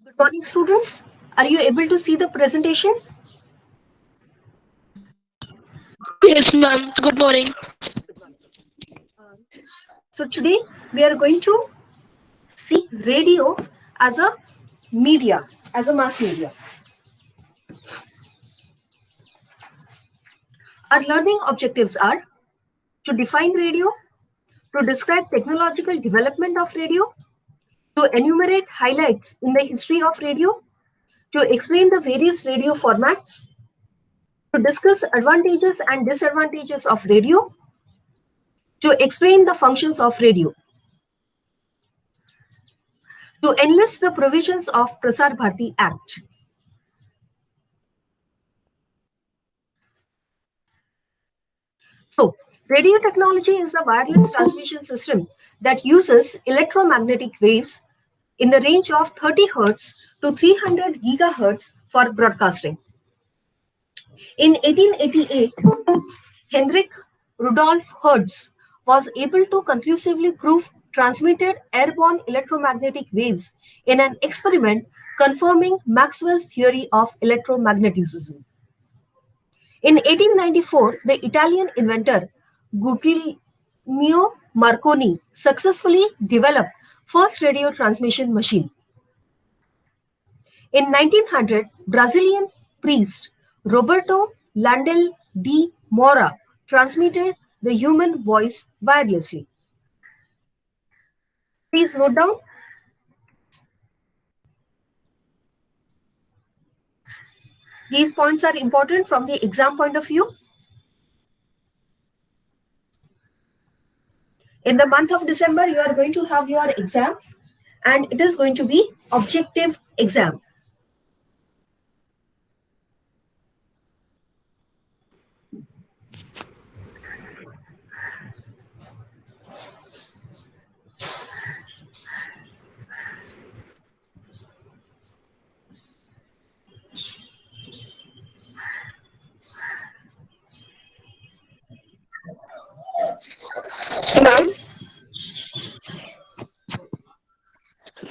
Good morning, students. Are you able to see the presentation? Yes, ma'am. Good morning. So today we are going to see radio as a media, as a mass media. Our learning objectives are to define radio, to describe technological development of radio, to enumerate highlights in the history of radio, to explain the various radio formats, to discuss advantages and disadvantages of radio, to explain the functions of radio, to enlist the provisions of Prasar Bharati Act. So, radio technology is a wireless transmission system that uses electromagnetic waves in the range of 30 Hz to 300 gigahertz for broadcasting. In 1888, Hendrik Rudolf Hertz was able to conclusively prove transmitted airborne electromagnetic waves in an experiment confirming Maxwell's theory of electromagnetism. In 1894, the Italian inventor Guglielmo Marconi successfully developed first radio transmission machine. In 1900, Brazilian priest Roberto Landel de Moura transmitted the human voice wirelessly. Please note down. These points are important from the exam point of view. In the month of December, you are going to have your exam, and it is going to be objective exam. Ma'am, Yes.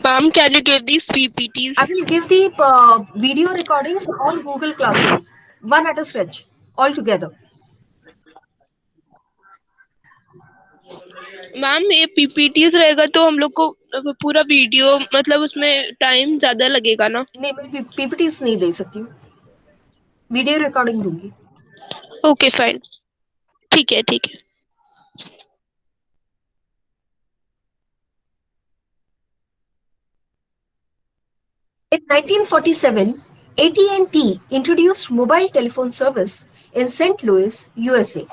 ma'am, can you give these I PPTs? will give the video recordings on Google Classroom, one at a stretch, all together. Ma'am ये PPTs रहेगा तो हम लोग को पूरा video मतलब उसमें time ज्यादा लगेगा ना? नहीं, मैं PPTs नहीं दे सकती हूँ, वीडियो रिकॉर्डिंग दूंगी. ओके फाइन, ठीक है ठीक है. In 1947, AT&T introduced mobile telephone service in St. Louis, USA.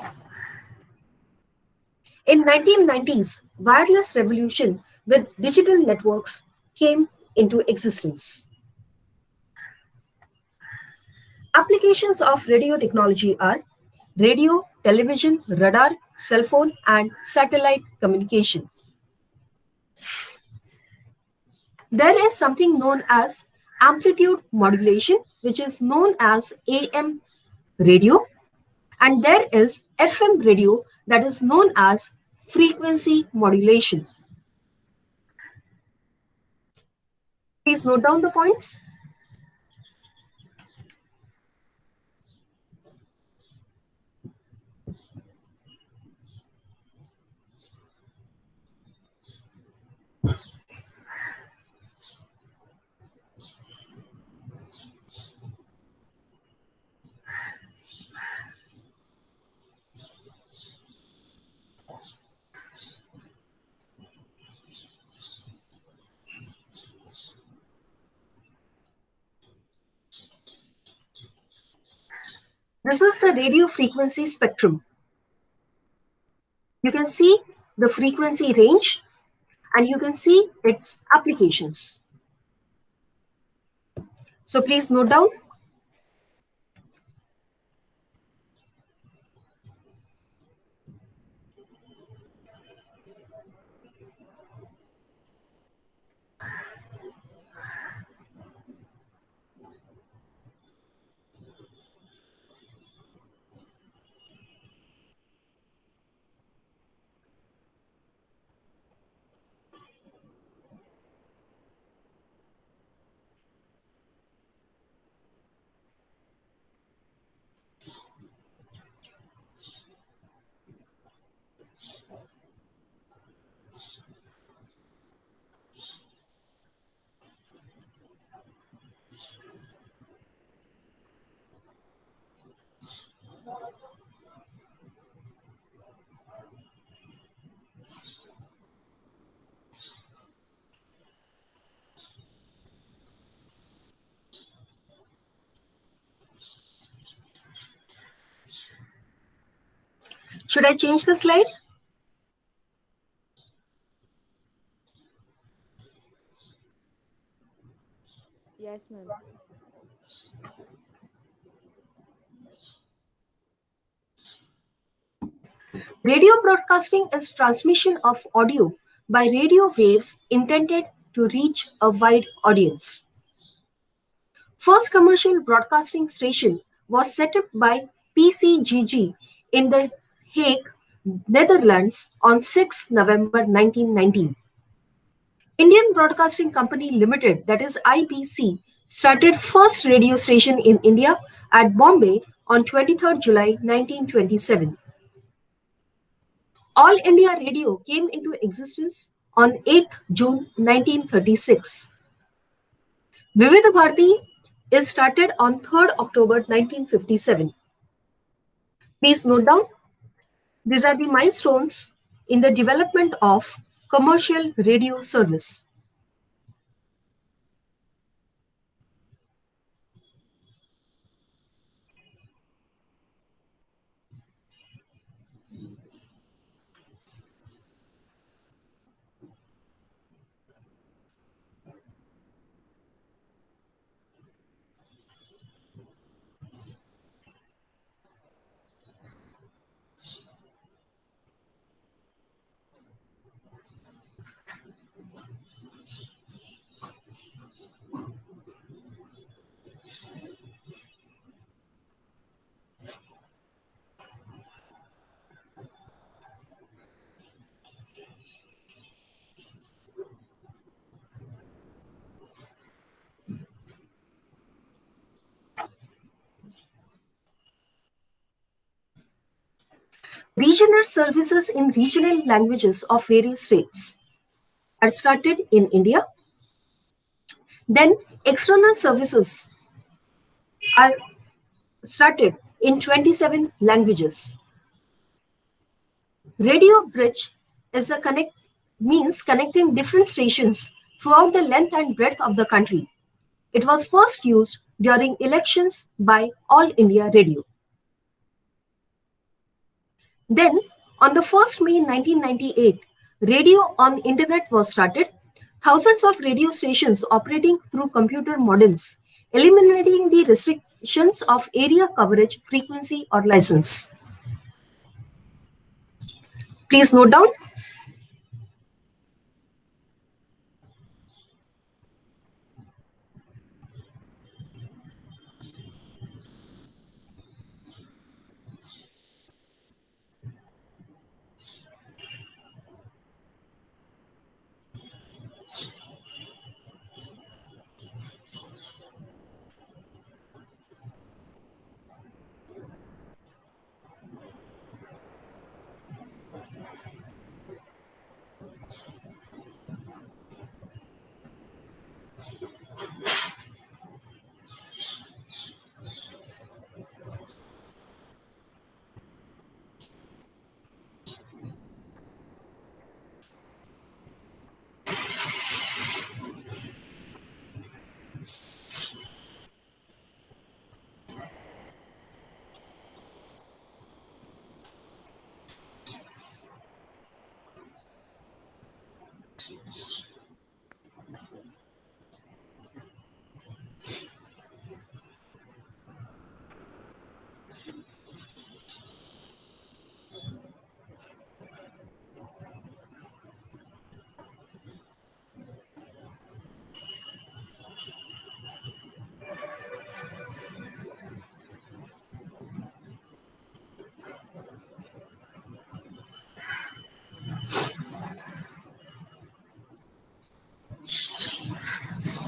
In 1990s, wireless revolution with digital networks came into existence. Applications of radio technology are radio, television, radar, cell phone, and satellite communication. There is something known as amplitude modulation, which is known as AM radio, and there is FM radio that is known as frequency modulation. Please note down the points. This is the radio frequency spectrum. You can see the frequency range and you can see its applications. So please note down. Should I change the slide? Yes, ma'am. Radio broadcasting is transmission of audio by radio waves intended to reach a wide audience. First commercial broadcasting station was set up by PCGG in The Hague, Netherlands on 6 November 1919. Indian Broadcasting Company Limited, that is IBC, started first radio station in India at Bombay on 23rd July 1927. All India Radio came into existence on 8th June 1936. Vividha Bharati is started on 3rd October 1957. Please note down, these are the milestones in the development of commercial radio service. Regional services in regional languages of various states are started in India. Then external services are started in 27 languages. Radio bridge is a means connecting different stations throughout the length and breadth of the country. It was first used during elections by All India Radio. Then, on the 1st May 1998, radio on internet was started. Thousands of radio stations operating through computer modems, eliminating the restrictions of area coverage, frequency, or license. Please note down,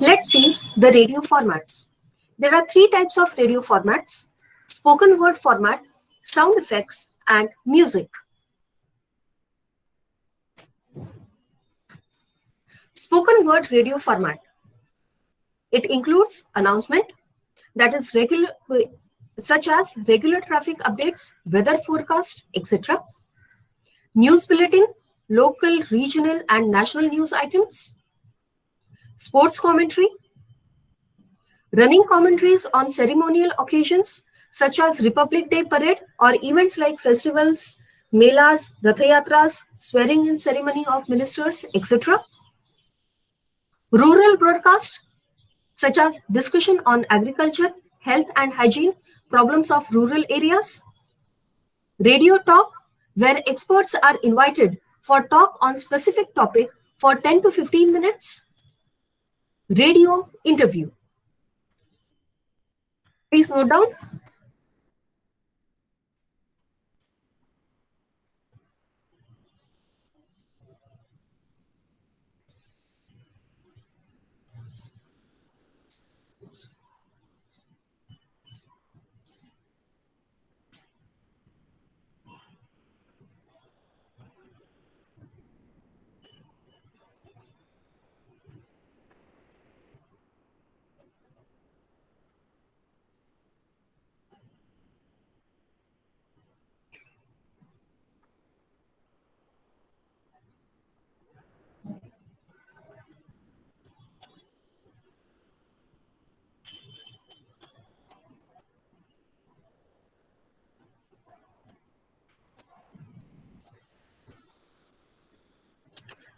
let's see the radio formats. There are three types of radio formats: spoken word format, sound effects, and music. Spoken word radio format. It includes announcement, that is such as regular traffic updates, weather forecast, etc. News bulletin, local, regional, and national news items. Sports commentary, running commentaries on ceremonial occasions such as Republic Day parade or events like festivals, melas, rathayatras, swearing in ceremony of ministers, etc. Rural broadcast such as discussion on agriculture, health and hygiene, problems of rural areas. Radio talk, where experts are invited for talk on specific topic for 10 to 15 minutes. Radio interview. Please note down.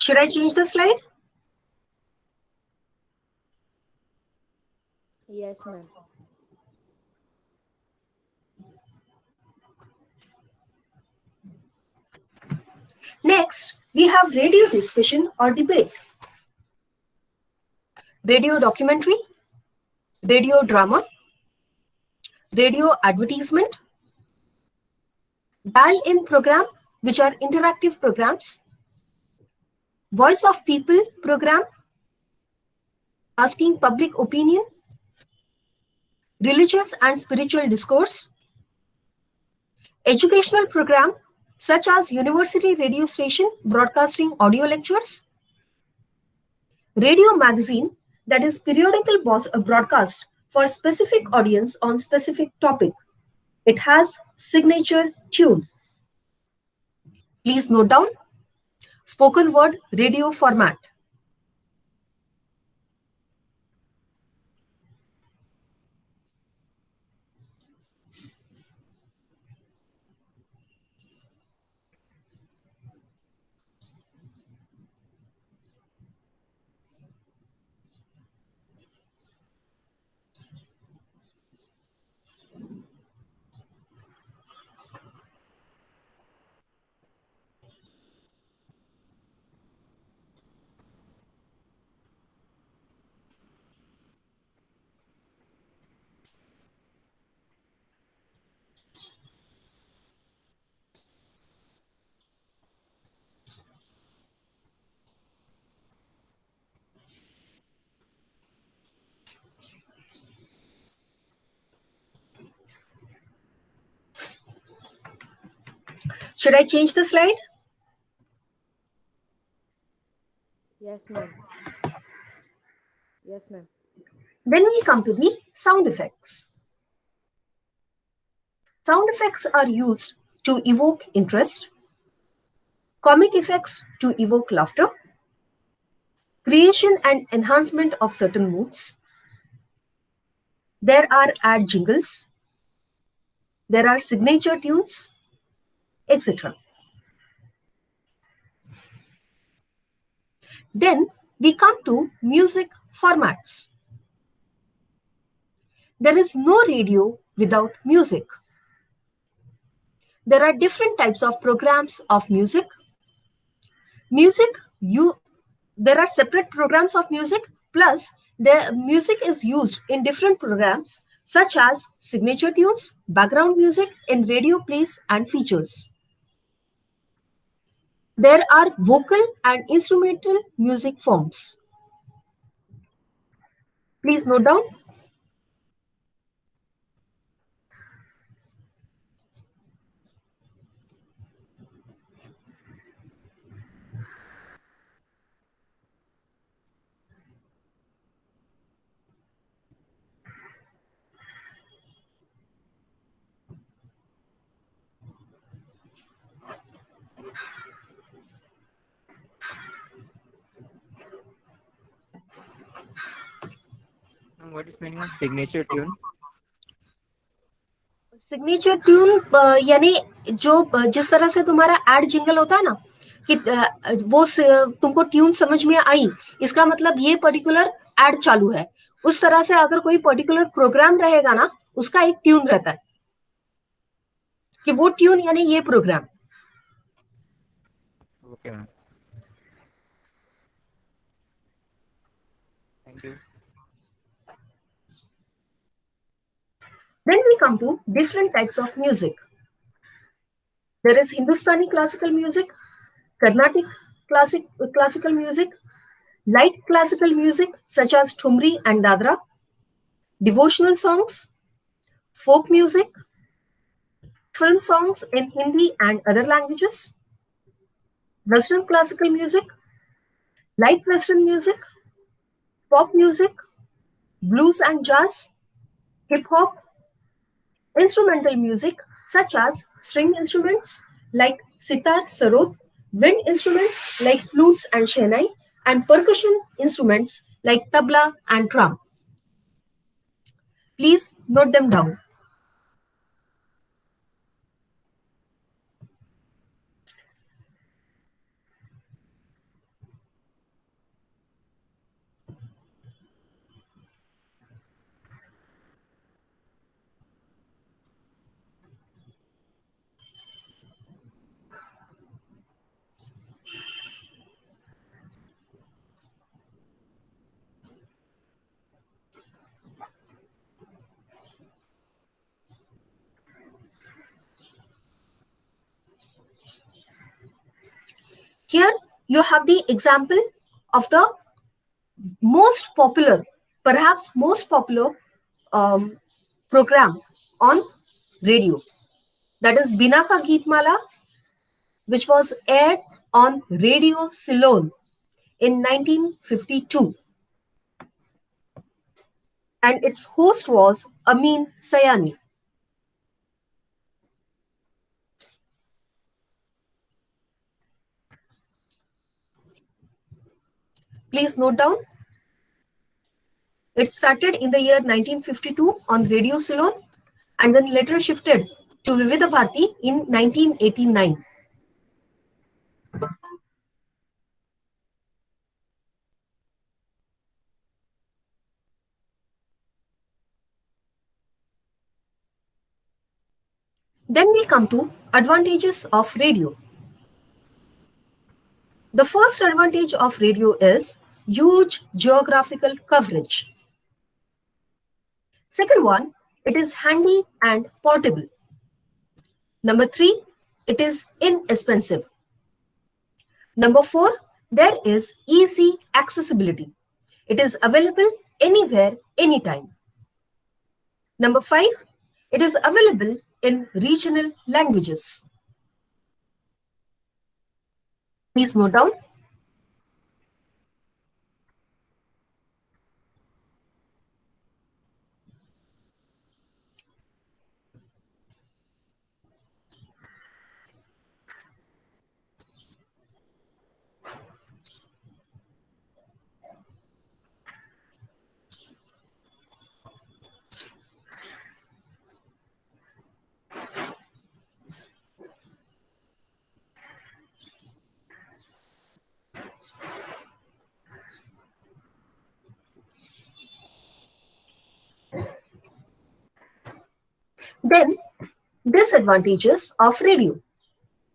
Should I change the slide? Yes, ma'am. Next, we have radio discussion or debate. Radio documentary, radio drama, radio advertisement, dial-in program, which are interactive programs, voice of people program, asking public opinion, religious and spiritual discourse, educational program such as university radio station broadcasting audio lectures, radio magazine, that is periodical broadcast for specific audience on specific topic. It has signature tune. Please note down. Spoken word radio format. Should I change the slide? Yes, ma'am. Yes, ma'am. Then we come to the sound effects. Sound effects are used to evoke interest, comic effects to evoke laughter, creation and enhancement of certain moods. There are ad jingles, there are signature tunes, etc. Then we come to music formats. There is no radio without music. There are different types of programs of music. There are separate programs of music, plus the music is used in different programs such as signature tunes, background music in radio plays and features. There are vocal and instrumental music forms. Please note down. Ma'am, what is meaning of signature tune? Signature tune यानी जो जिस तरह से तुम्हारा add jingle होता है ना कि तुमको ट्यून समझ में आई, इसका मतलब ये पर्टिकुलर एड चालू है। उस तरह से अगर कोई पर्टिकुलर प्रोग्राम रहेगा ना, उसका एक ट्यून रहता है कि वो ट्यून यानी ये programme. Okay, ma'am. Thank you. Then we come to different types of music. There is Hindustani classical music, Carnatic classical music, light classical music such as Thumri and Dadra, devotional songs, folk music, film songs in Hindi and other languages, Western classical music, light Western music, pop music, blues and jazz, hip hop, instrumental music such as string instruments like sitar, sarod, wind instruments like flutes and shehnai, and percussion instruments like tabla and drum. Please note them down. Here you have the example of the most popular, perhaps most popular program on radio. That is Bina Ka Geetmala, which was aired on Radio Ceylon in 1952. And its host was Amin Sayani. Please note down. It started in the year 1952 on Radio Ceylon and then later shifted to Vividha Bharati in 1989. Then we come to advantages of radio. The first advantage of radio is huge geographical coverage. Second one, it is handy and portable. Number 3, it is inexpensive. Number 4, there is easy accessibility. It is available anywhere, anytime. Number 5, it is available in regional languages. Please note down. Then, disadvantages of radio.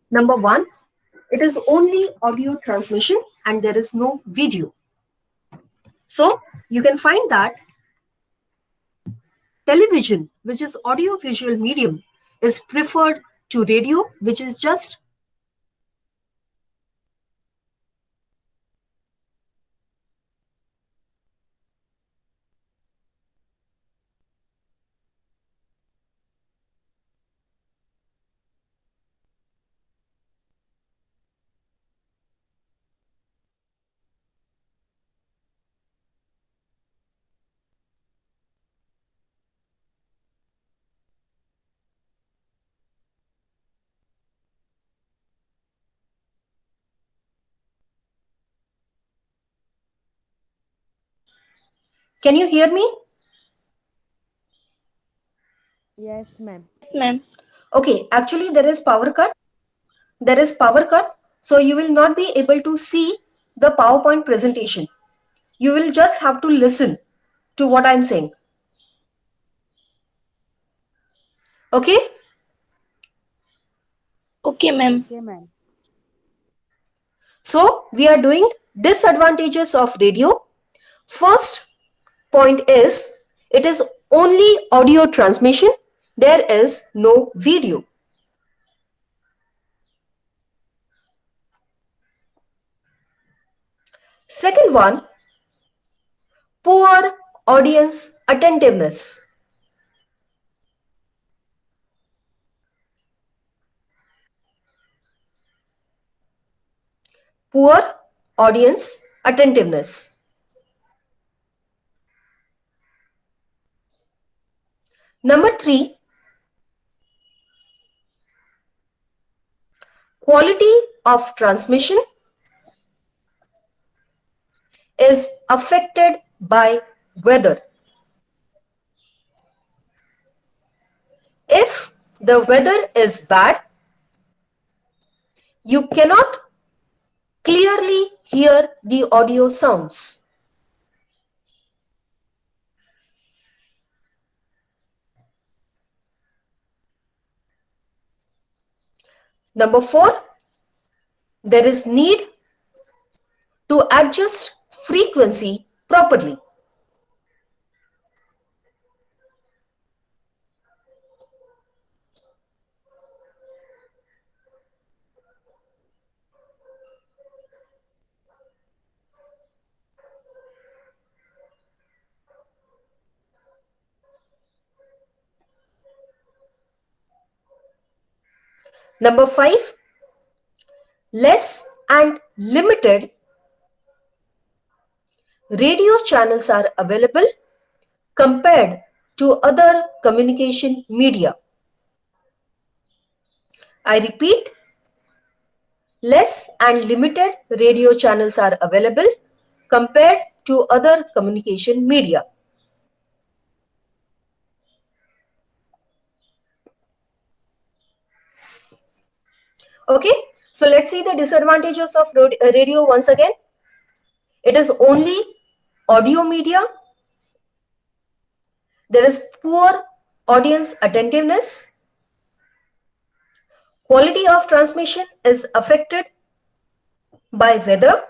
Number 1, it is only audio transmission and there is no video. So, you can find that television, which is audio-visual medium, is preferred to radio, which is just Can you hear me? Yes, ma'am. Yes, ma'am. Okay, actually there is power cut. There is power cut, so you will not be able to see the PowerPoint presentation. You will just have to listen to what I'm saying. Okay? Okay, ma'am. Okay, ma'am. So we are doing disadvantages of radio. First point is it is only audio transmission. There is no video. Second one, poor audience attentiveness. Poor audience attentiveness. Number 3, quality of transmission is affected by weather. If the weather is bad, you cannot clearly hear the audio sounds. Number 4, there is need to adjust frequency properly. Number 5, less and limited radio channels are available compared to other communication media. I repeat, less and limited radio channels are available compared to other communication media. Okay, so let's see the disadvantages of radio once again. It is only audio media. There is poor audience attentiveness. Quality of transmission is affected by weather.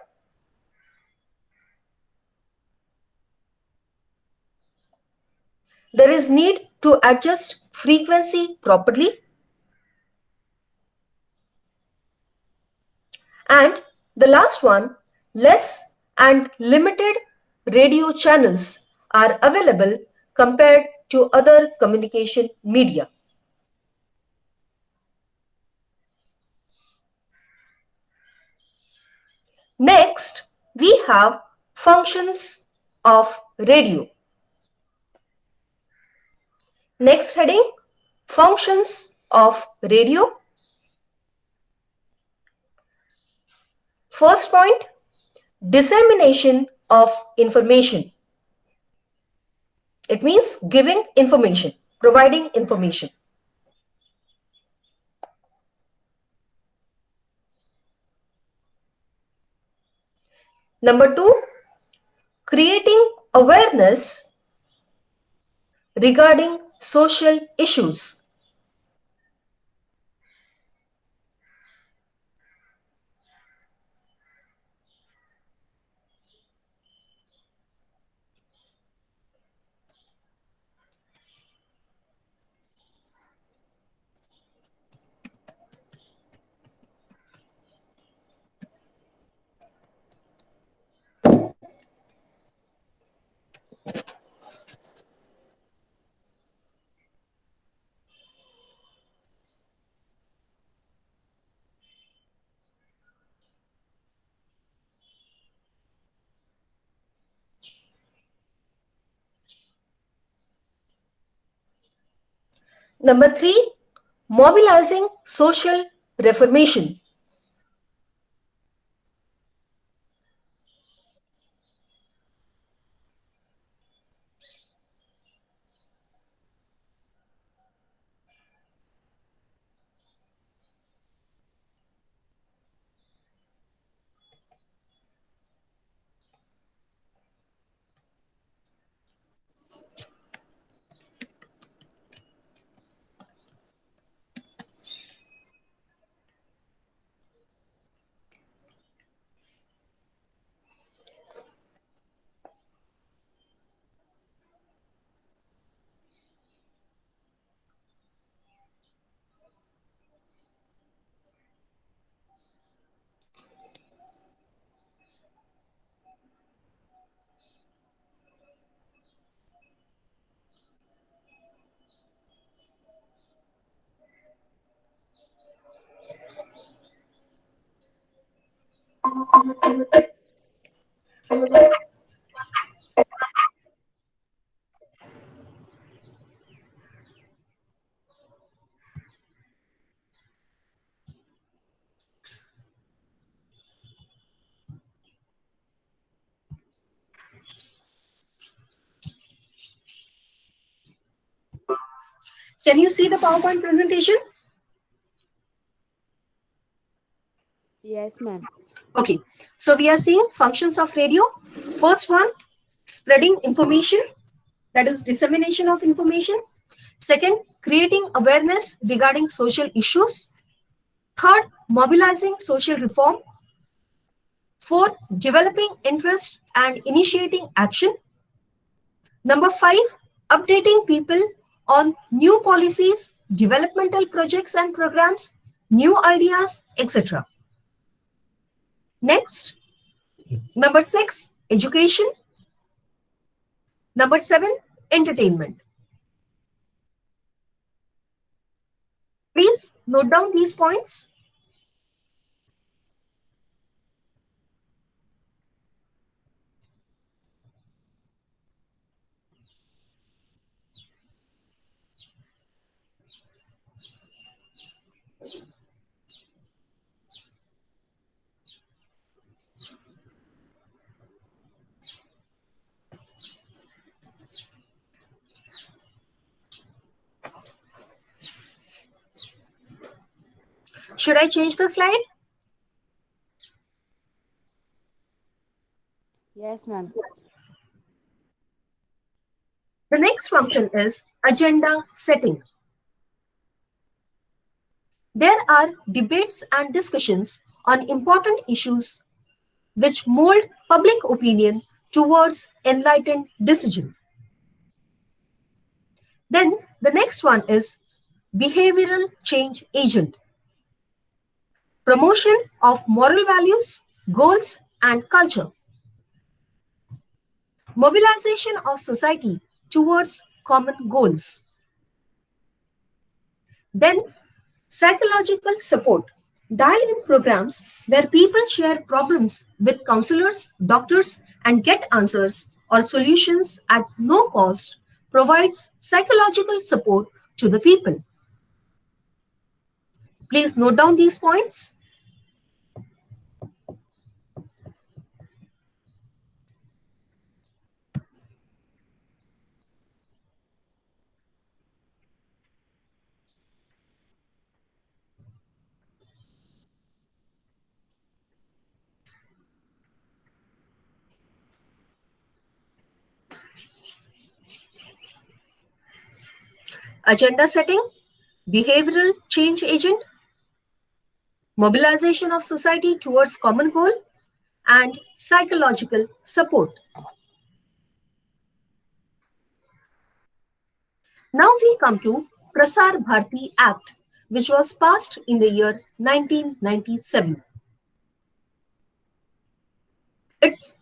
There is need to adjust frequency properly. And the last one, less and limited radio channels are available compared to other communication media. Next, we have functions of radio. Next heading, functions of radio. First point, dissemination of information. It means giving information, providing information. Number 2, creating awareness regarding social issues. Number 3, mobilizing social reformation. Can you see the PowerPoint presentation? Yes, ma'am. Okay, so we are seeing functions of radio. First one, spreading information, that is dissemination of information. Second, creating awareness regarding social issues. Third, mobilizing social reform. Fourth, developing interest and initiating action. Number five, updating people on new policies, developmental projects and programs, new ideas, etc. Next, number six, education. Number seven, entertainment. Please note down these points. Should I change the slide? Yes, ma'am. The next function is agenda setting. There are debates and discussions on important issues which mold public opinion towards enlightened decision. Then the next one is behavioral change agent. Promotion of moral values, goals, and culture. Mobilization of society towards common goals. Then psychological support. Dial-in programs where people share problems with counselors, doctors, and get answers or solutions at no cost provides psychological support to the people. Please note down these points. Agenda setting, behavioral change agent, mobilization of society towards common goal, and psychological support. Now we come to Prasar Bharati Act, which was passed in the year 1997. Its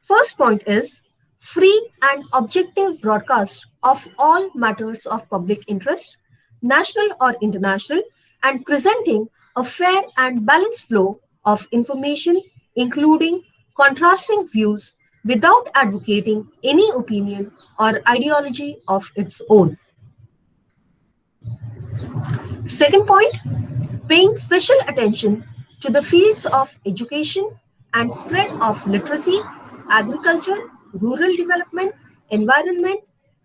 first point is free and objective broadcast of all matters of public interest, national or international, and presenting a fair and balanced flow of information, including contrasting views without advocating any opinion or ideology of its own. Second point, paying special attention to the fields of education and spread of literacy, agriculture, rural development, environment,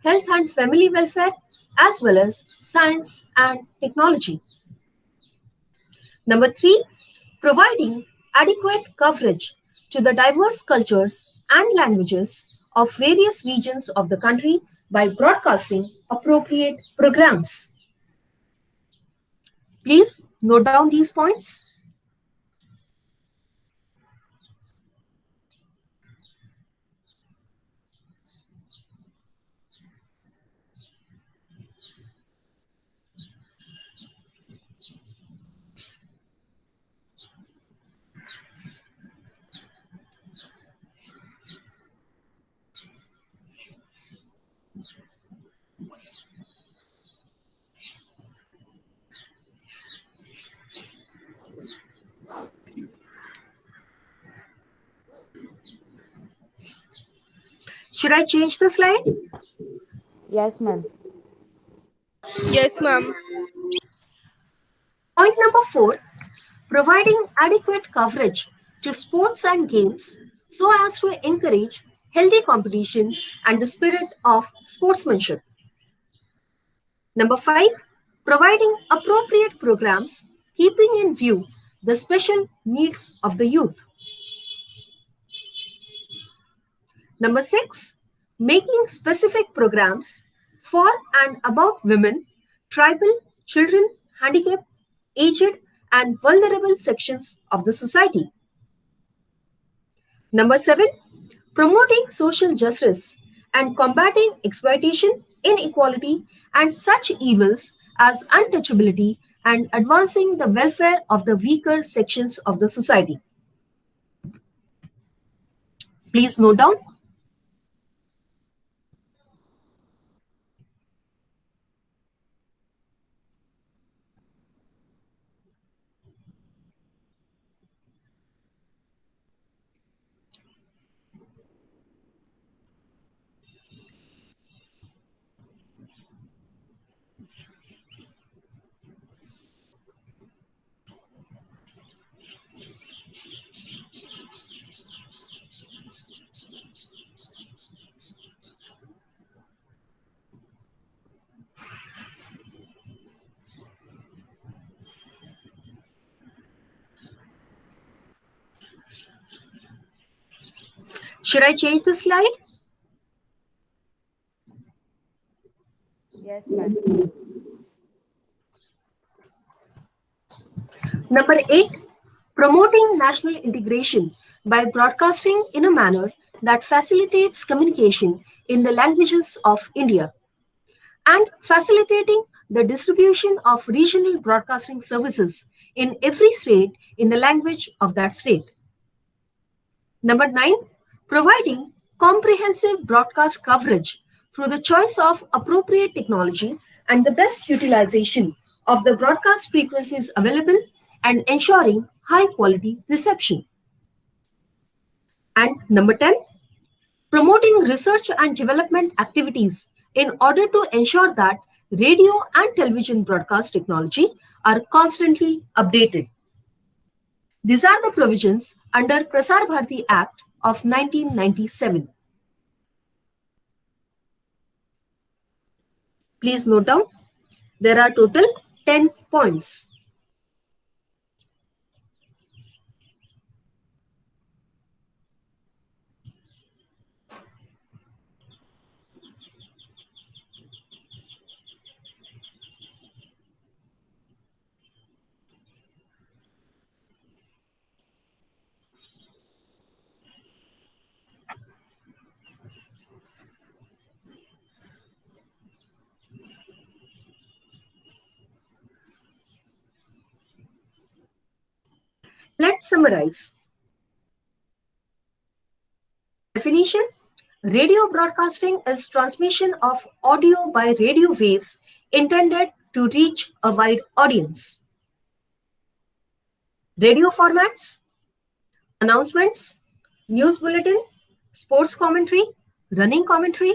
health and family welfare, as well as science and technology. Number three, providing adequate coverage to the diverse cultures and languages of various regions of the country by broadcasting appropriate programs. Please note down these points. Should I change the slide? Yes, ma'am. Yes, ma'am. Point number 4, providing adequate coverage to sports and games so as to encourage healthy competition and the spirit of sportsmanship. Number 5, providing appropriate programs keeping in view the special needs of the youth. Number 6, making specific programs for and about women, tribal, children, handicapped, aged, and vulnerable sections of the society. Number 7, promoting social justice and combating exploitation, inequality, and such evils as untouchability and advancing the welfare of the weaker sections of the society. Please note down. Should I change the slide? Yes, ma'am. Number 8, promoting national integration by broadcasting in a manner that facilitates communication in the languages of India and facilitating the distribution of regional broadcasting services in every state in the language of that state. Number 9, providing comprehensive broadcast coverage through the choice of appropriate technology and the best utilization of the broadcast frequencies available and ensuring high quality reception. And number 10, promoting research and development activities in order to ensure that radio and television broadcast technology are constantly updated. These are the provisions under Prasar Bharati Act of 1997. Please note down, there are total 10 points. Let's summarize. Definition: radio broadcasting is transmission of audio by radio waves intended to reach a wide audience. Radio formats: announcements, news bulletin, sports commentary, running commentary,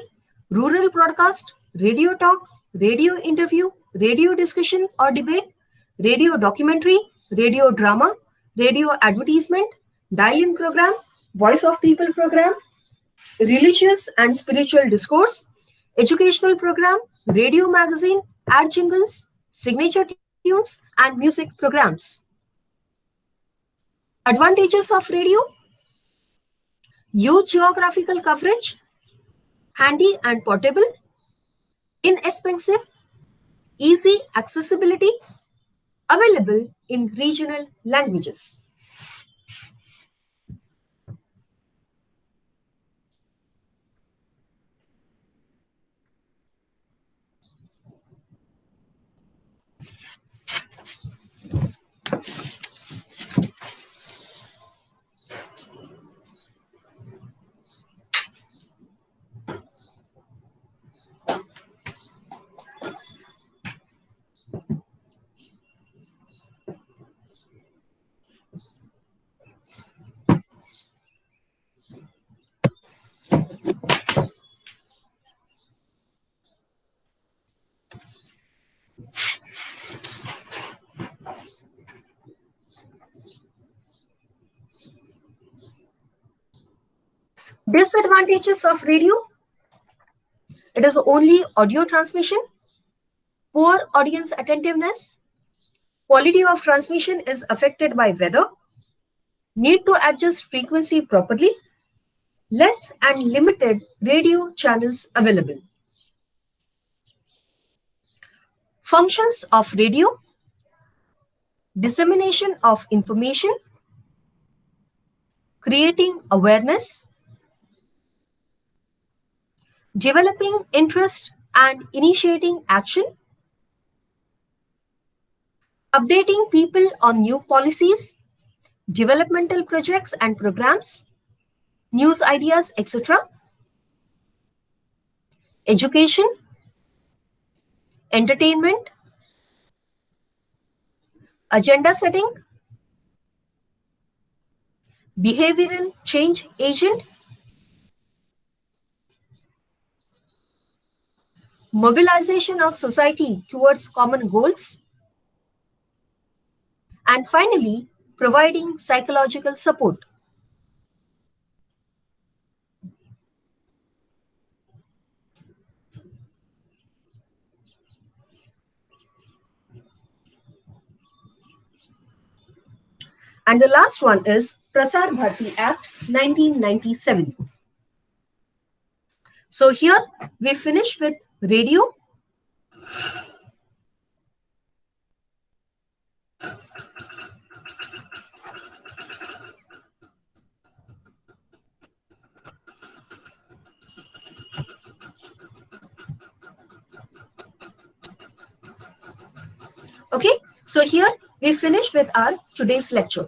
rural broadcast, radio talk, radio interview, radio discussion or debate, radio documentary, radio drama, radio advertisement, dial-in program, voice of people program, religious and spiritual discourse, educational program, radio magazine, ad jingles, signature tunes, and music programs. Advantages of radio: huge geographical coverage, handy and portable, inexpensive, easy accessibility, available in regional languages. Disadvantages of radio: it is only audio transmission, poor audience attentiveness, quality of transmission is affected by weather, need to adjust frequency properly, less and limited radio channels available. Functions of radio: dissemination of information, creating awareness, developing interest and initiating action, updating people on new policies, developmental projects and programs, news ideas, etc., education, entertainment, agenda setting, behavioral change agent, mobilization of society towards common goals, and finally, providing psychological support. And the last one is Prasar Bharati Act 1997. So here we finish with radio. Okay, so here we finish with our today's lecture.